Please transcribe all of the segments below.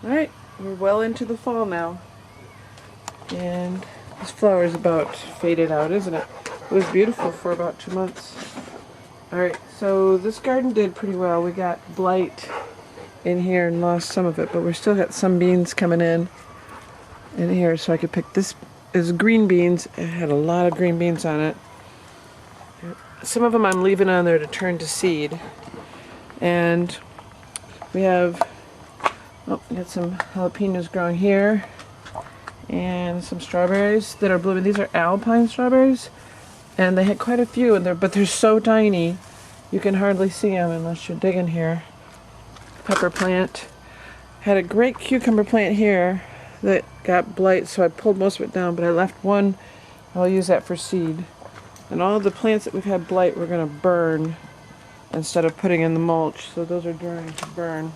Alright, we're well into the fall now. And this flower is about faded out, isn't it? It was beautiful for about 2 months. Alright, so this garden did pretty well. We got blight in here and lost some of it, but we still got some beans coming in here, so I could pick. This is green beans. It had a lot of green beans on it. Some of them I'm leaving on there to turn to seed. And we have, we got some jalapenos growing here and some strawberries that are blooming. These are alpine strawberries, and they had quite a few in there, but they're so tiny you can hardly see them unless you're digging here. Pepper plant. Had a great cucumber plant here that got blight, so I pulled most of it down, but I left one. I'll use that for seed. And all of the plants that we've had blight we're going to burn instead of putting in the mulch, so those are drying to burn.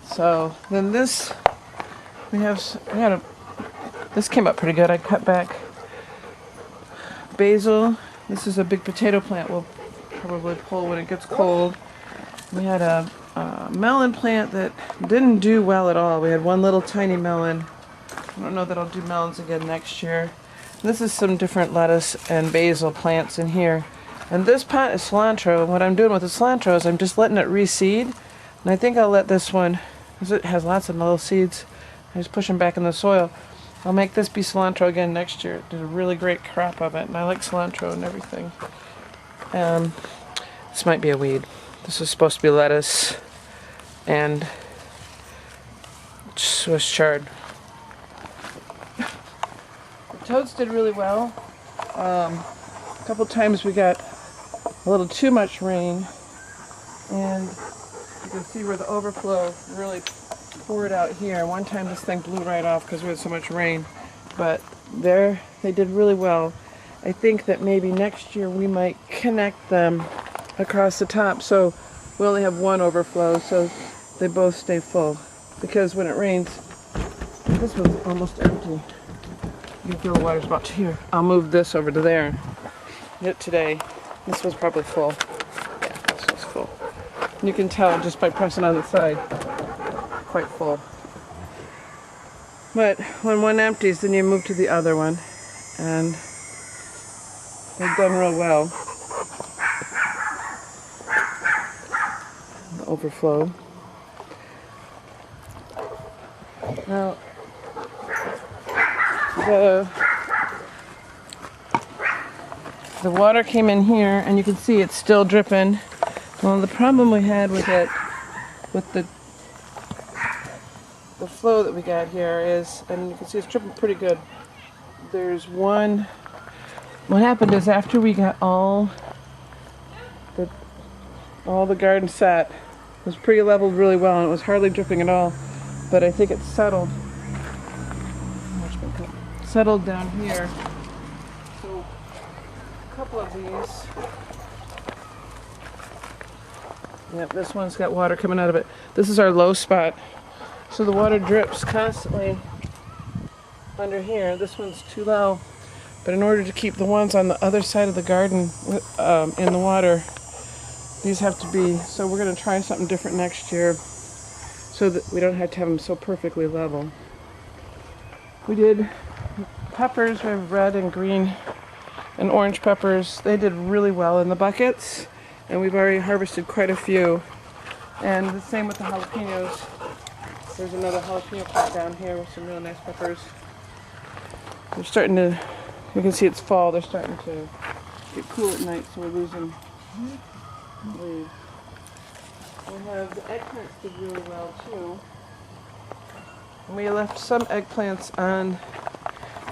So then this, this came up pretty good. I cut back basil. This is a big potato plant we'll probably pull when it gets cold. We had a melon plant that didn't do well at all. We had one little tiny melon. I don't know that I'll do melons again next year. This is some different lettuce and basil plants in here. And this pot is cilantro. What I'm doing with the cilantro is I'm just letting it reseed. And I think I'll let this one, because it has lots of little seeds, I just push them back in the soil. I'll make this be cilantro again next year. It did a really great crop of it, and I like cilantro and everything. This might be a weed. This is supposed to be lettuce and Swiss chard. The toads did really well. A couple times we got a little too much rain, and you can see where the overflow really poured out here. One time this thing blew right off because we had so much rain, but there they did really well. I think that maybe next year we might connect them across the top, so we only have one overflow, so they both stay full. Because when it rains, this was almost empty. You can feel the water's about to here. I'll move this over to there. Yet today, this was probably full. Yeah, this was full. You can tell just by pressing on the side, quite full. But when one empties, then you move to the other one, and they've done real well. The overflow. Now, the water came in here, and you can see it's still dripping. Well, the problem we had with it, with the flow that we got here is, and you can see it's dripping pretty good. There's one. What happened is after we got all the garden set, it was pre-leveled really well, and it was hardly dripping at all. But I think it's settled down here. So a couple of these. Yep, this one's got water coming out of it. This is our low spot. So the water drips constantly under here. This one's too low. But in order to keep the ones on the other side of the garden in the water, these have to be, so we're going to try something different next year so that we don't have to have them so perfectly level. We did peppers. We have red and green and orange peppers. They did really well in the buckets, and we've already harvested quite a few. And the same with the jalapenos. There's another jalapeno plant down here with some really nice peppers. They're starting to, you can see it's fall, they're starting to get cool at night, so we're losing leaves. We have the eggplants did really well too. And we left some eggplants on.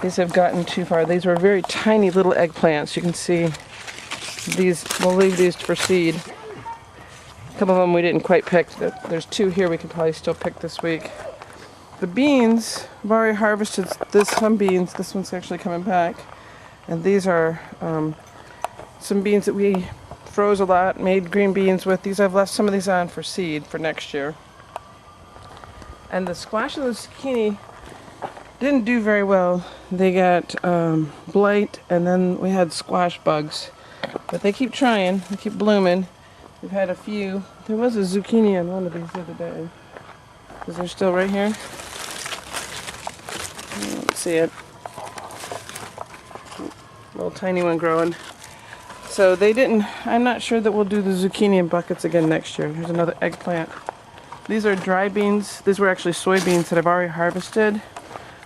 These have gotten too far. These were very tiny little eggplants. You can see these, we'll leave these for seed. A couple of them we didn't quite pick. There's two here we can probably still pick this week. The beans, I've already harvested some beans. This one's actually coming back. And these are some beans that we froze a lot, made green beans with. These, I've left some of these on for seed for next year. And the squash and the zucchini didn't do very well. They got blight, and then we had squash bugs. But they keep trying, they keep blooming. We've had a few. There was a zucchini on one of these the other day. Is there still right here? Let's see it. Little tiny one growing. So they didn't, I'm not sure that we'll do the zucchini in buckets again next year. Here's another eggplant. These are dry beans. These were actually soybeans that I've already harvested.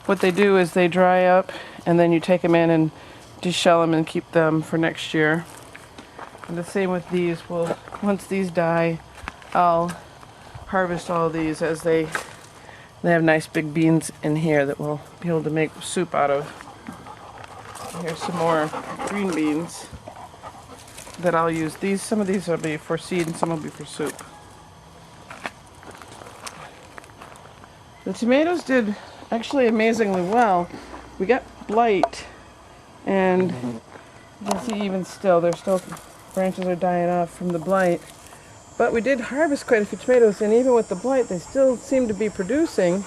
What they do is they dry up and then you take them in and deshell them and keep them for next year. And the same with these. Well, once these die, I'll harvest all these as they have nice big beans in here that we'll be able to make soup out of. Here's some more green beans that I'll use. These, some of these will be for seed and some will be for soup. The tomatoes did actually amazingly well. We got blight, and you can see even still, there's still branches are dying off from the blight. But we did harvest quite a few tomatoes, and even with the blight, they still seem to be producing.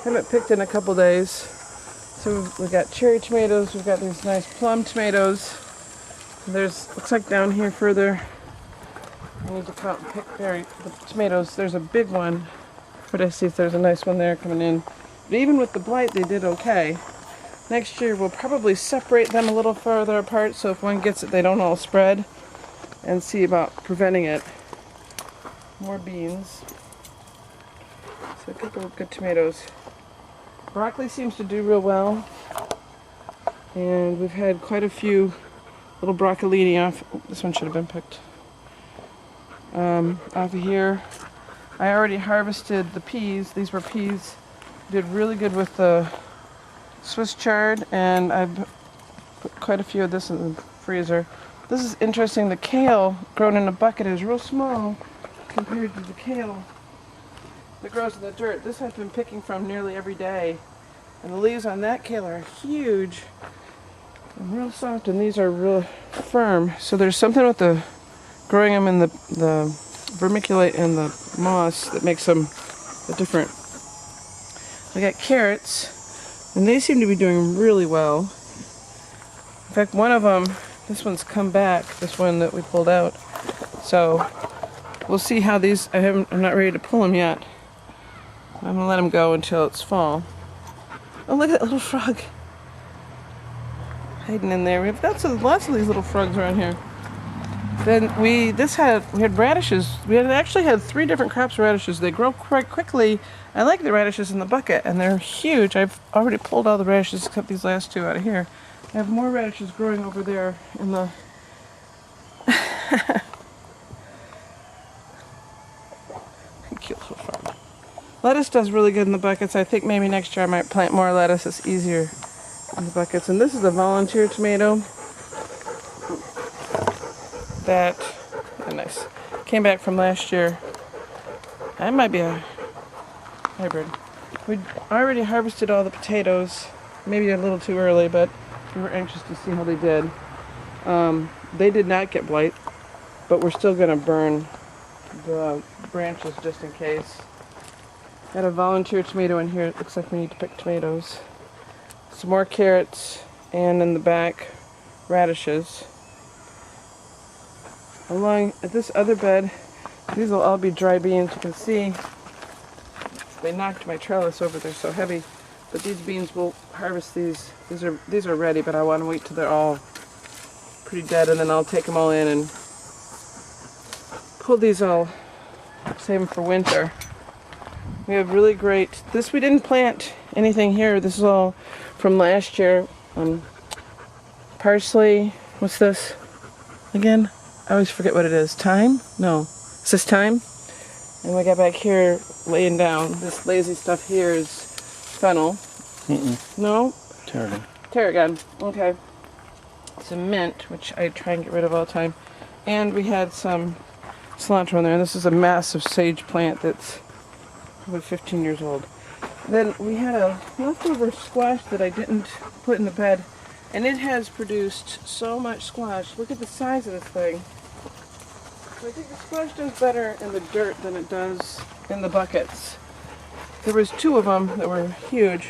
Haven't picked in a couple days. So we've got cherry tomatoes, we've got these nice plum tomatoes. There's, looks like down here further, I need to come out and pick the tomatoes. There's a big one, but I see if there's a nice one there coming in. But even with the blight, they did okay. Next year, we'll probably separate them a little further apart, so if one gets it, they don't all spread, and see about preventing it. More beans. So a couple of good tomatoes. Broccoli seems to do real well, and we've had quite a few little broccolini off. This one should have been picked off of here. I already harvested the peas. These were peas. Did really good with the Swiss chard, and I've put quite a few of this in the freezer. This is interesting. The kale grown in a bucket is real small compared to the kale that grows in the dirt. This I've been picking from nearly every day, and the leaves on that kale are huge and real soft, and these are real firm. So there's something with the growing them in the vermiculite and the moss that makes them a different. I got carrots, and they seem to be doing really well. In fact, one of them, this one's come back, this one that we pulled out. So we'll see how these, I'm not ready to pull them yet. I'm gonna let them go until it's fall. Oh, look at that little frog hiding in there. We've got lots of these little frogs around here. Then we had radishes. We actually had 3 different crops of radishes. They grow quite quickly. I like the radishes in the bucket, and they're huge. I've already pulled all the radishes except these last 2 out of here. I have more radishes growing over there in the cute little frog. Lettuce does really good in the buckets. I think maybe next year I might plant more lettuce. It's easier in the buckets. And this is a volunteer tomato that, nice, came back from last year. That might be a hybrid. We already harvested all the potatoes, maybe a little too early, but we were anxious to see how they did. They did not get blight, but we're still going to burn the branches just in case. Got a volunteer tomato in here. It looks like we need to pick tomatoes. Some more carrots, and in the back, radishes. Along at this other bed, these will all be dry beans. You can see they knocked my trellis over. They're so heavy. But these beans, we'll harvest these. These are ready, but I want to wait till they're all pretty dead, and then I'll take them all in and pull these all, save them for winter. We have really great, we didn't plant anything here. This is all from last year. Parsley, what's this again? I always forget what it is. Thyme? No. Is this thyme? And we got back here laying down. This lazy stuff here is fennel. No? Tarragon. Tarragon. Okay. Some mint, which I try and get rid of all the time. And we had some cilantro in there. And this is a massive sage plant that's probably 15 years old. Then we had a leftover squash that I didn't put in the bed, and it has produced so much squash. Look at the size of this thing. So I think the squash does better in the dirt than it does in the buckets. There was 2 of them that were huge.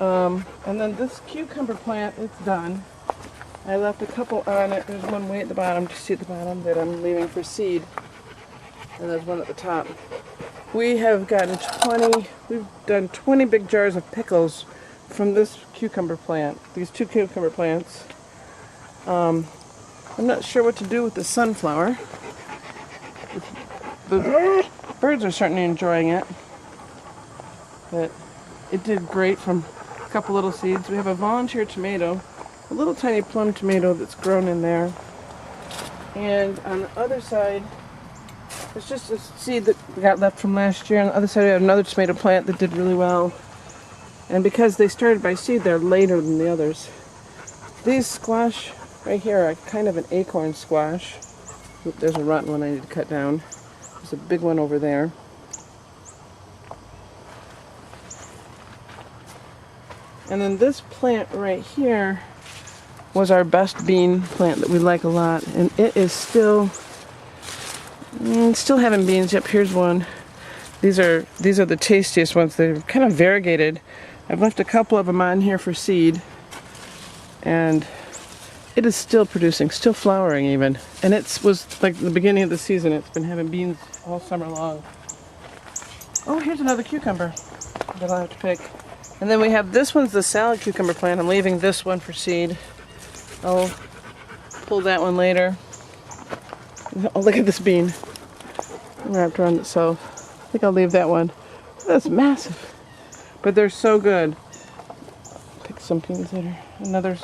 And then this cucumber plant, it's done. I left a couple on it. There's one way at the bottom, just see at the bottom, that I'm leaving for seed. And there's one at the top. We have gotten we've done 20 big jars of pickles from this cucumber plant, these 2 cucumber plants. I'm not sure what to do with the sunflower. The birds are certainly enjoying it, but it did great from a couple little seeds. We have a volunteer tomato, a little tiny plum tomato that's grown in there. And on the other side, it's just a seed that we got left from last year. On the other side, we have another tomato plant that did really well. And because they started by seed, they're later than the others. These squash right here are kind of an acorn squash. Oop, there's a rotten one I need to cut down. There's a big one over there. And then this plant right here was our best bean plant that we like a lot. And it is still having beans. Yep, here's one. These are the tastiest ones. They're kind of variegated. I've left a couple of them on here for seed. And it is still producing, still flowering even. And it was like the beginning of the season. It's been having beans all summer long. Oh, here's another cucumber that I'll have to pick. And then we have, this one's the salad cucumber plant. I'm leaving this one for seed. I'll pull that one later. Oh, look at this bean. Wrapped around itself. I think I'll leave that one. That's massive. But they're so good. Pick some beans later. Another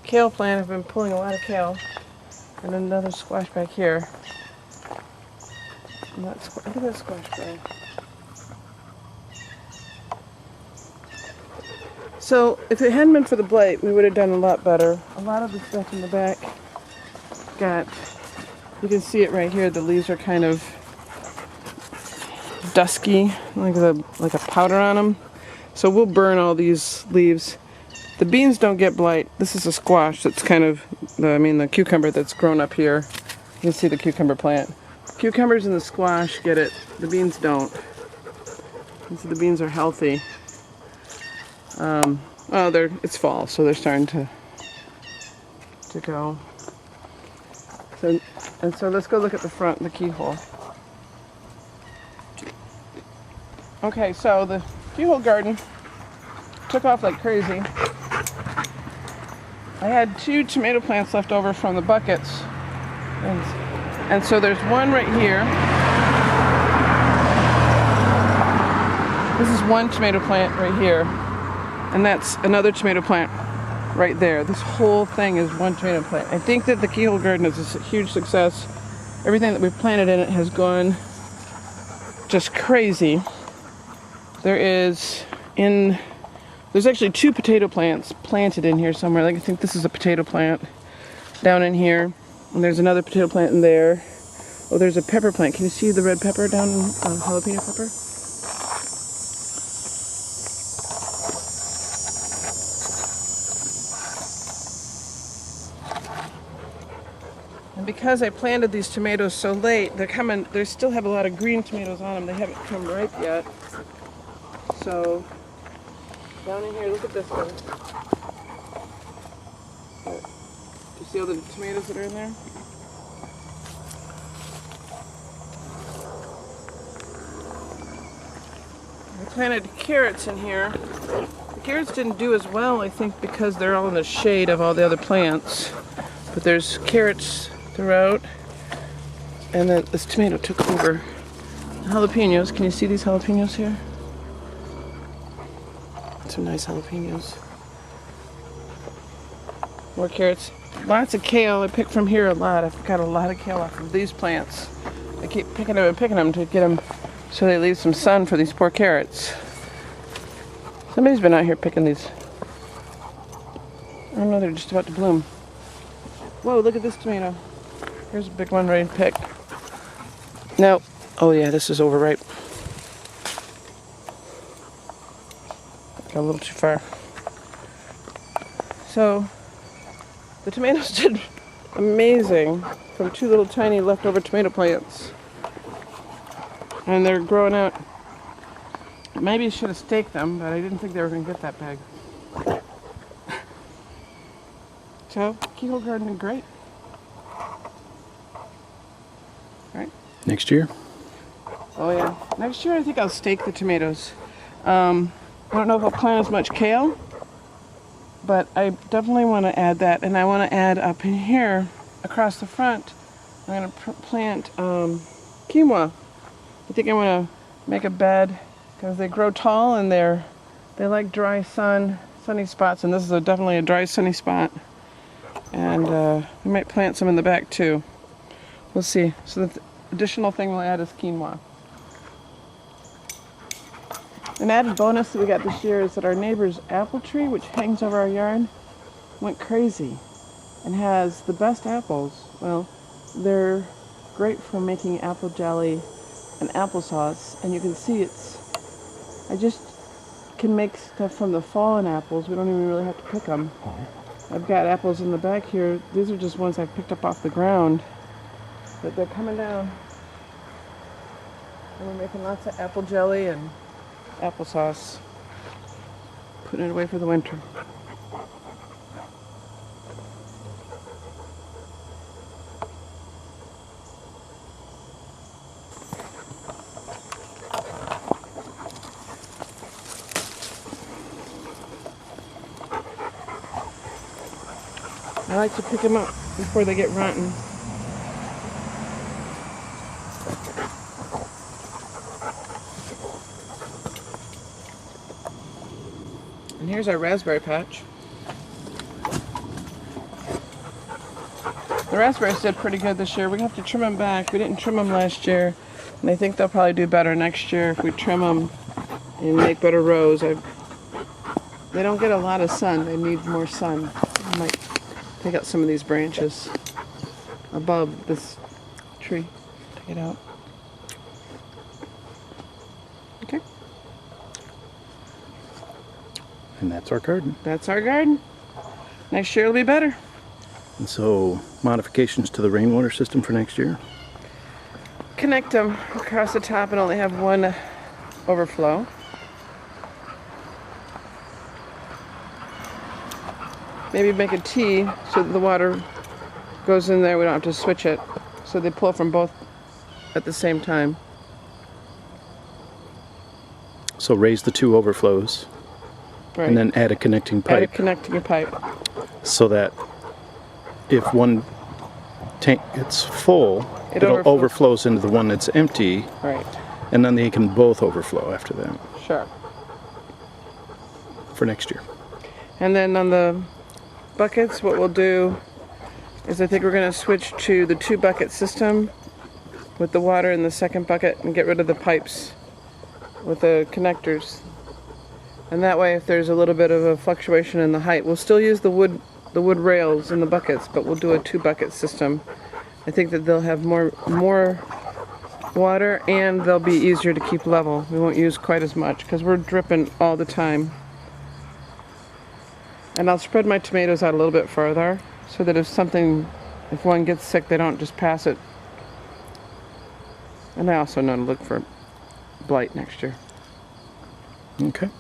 kale plant. I've been pulling a lot of kale. And another squash back here. Look at that squash plant. So if it hadn't been for the blight, we would have done a lot better. A lot of the stuff in the back you can see it right here, the leaves are kind of dusky, like a powder on them. So we'll burn all these leaves. The beans don't get blight. This is a squash that's kind of, the cucumber that's grown up here. You can see the cucumber plant. Cucumbers and the squash get it. The beans don't. And so the beans are healthy. It's fall, so they're starting to go. So let's go look at the front, the keyhole. Okay, so the keyhole garden took off like crazy. I had 2 tomato plants left over from the buckets, and so there's one right here. This is one tomato plant right here, and that's another tomato plant right there. This whole thing is one tomato plant. I think that the keyhole garden is a huge success. Everything that we've planted in it has gone just crazy. There's actually 2 potato plants planted in here somewhere. Like, I think this is a potato plant down in here, and there's another potato plant in there. Oh, there's a pepper plant. Can you see the red pepper down in jalapeno pepper? And because I planted these tomatoes so late, they still have a lot of green tomatoes on them. They haven't come ripe yet. So, down in here, look at this one. Do you see all the tomatoes that are in there? I planted carrots in here. The carrots didn't do as well, I think, because they're all in the shade of all the other plants. But there's carrots throughout. And then this tomato took over. Jalapenos, can you see these jalapenos here? Some nice jalapenos. More carrots. Lots of kale. I picked from here a lot. I've got a lot of kale off of these plants. I keep picking them and picking them to get them so they leave some sun for these poor carrots. Somebody's been out here picking these. I don't know, they're just about to bloom. Whoa, look at this tomato. Here's a big one ready to pick. No. Oh yeah, this is overripe. Got a little too far. So, the tomatoes did amazing from 2 little tiny leftover tomato plants. And they're growing out. Maybe I should have staked them, but I didn't think they were going to get that big. So, keyhole garden did great. Right? Next year? Oh yeah. Next year I think I'll stake the tomatoes. I don't know if I'll plant as much kale, but I definitely want to add that. And I want to add up in here, across the front, I'm going to plant quinoa. I think I want to make a bed because they grow tall and they like dry sunny spots. And this is definitely a dry sunny spot. And we might plant some in the back too. We'll see. So the additional thing we'll add is quinoa. An added bonus that we got this year is that our neighbor's apple tree, which hangs over our yard, went crazy and has the best apples. Well, they're great for making apple jelly and applesauce, and you can see I just can make stuff from the fallen apples. We don't even really have to pick them. I've got apples in the back here. These are just ones I picked up off the ground, but they're coming down. And we're making lots of apple jelly and applesauce. Putting it away for the winter. I like to pick them up before they get rotten. And here's our raspberry patch. The raspberries did pretty good this year. We have to trim them back. We didn't trim them last year, and I think they'll probably do better next year if we trim them and make better rows. They don't get a lot of sun. They need more sun. I might take out some of these branches above this tree. Take it out. Okay. And that's our garden. That's our garden. Next year will be better. And so, modifications to the rainwater system for next year? Connect them across the top and only have one overflow. Maybe make a T so that the water goes in there. We don't have to switch it. So they pull from both at the same time. So raise the two overflows. Right. And then add a connecting pipe. Add a connecting pipe. So that if one tank gets full, it overflows into the one that's empty. Right. And then they can both overflow after that. Sure. For next year. And then on the buckets, what we'll do is I think we're going to switch to the 2-bucket system with the water in the second bucket and get rid of the pipes with the connectors. And that way, if there's a little bit of a fluctuation in the height, we'll still use the wood rails in the buckets, but we'll do a 2-bucket system. I think that they'll have more water and they'll be easier to keep level. We won't use quite as much because we're dripping all the time. And I'll spread my tomatoes out a little bit further so that if one gets sick, they don't just pass it. And I also know to look for blight next year. Okay.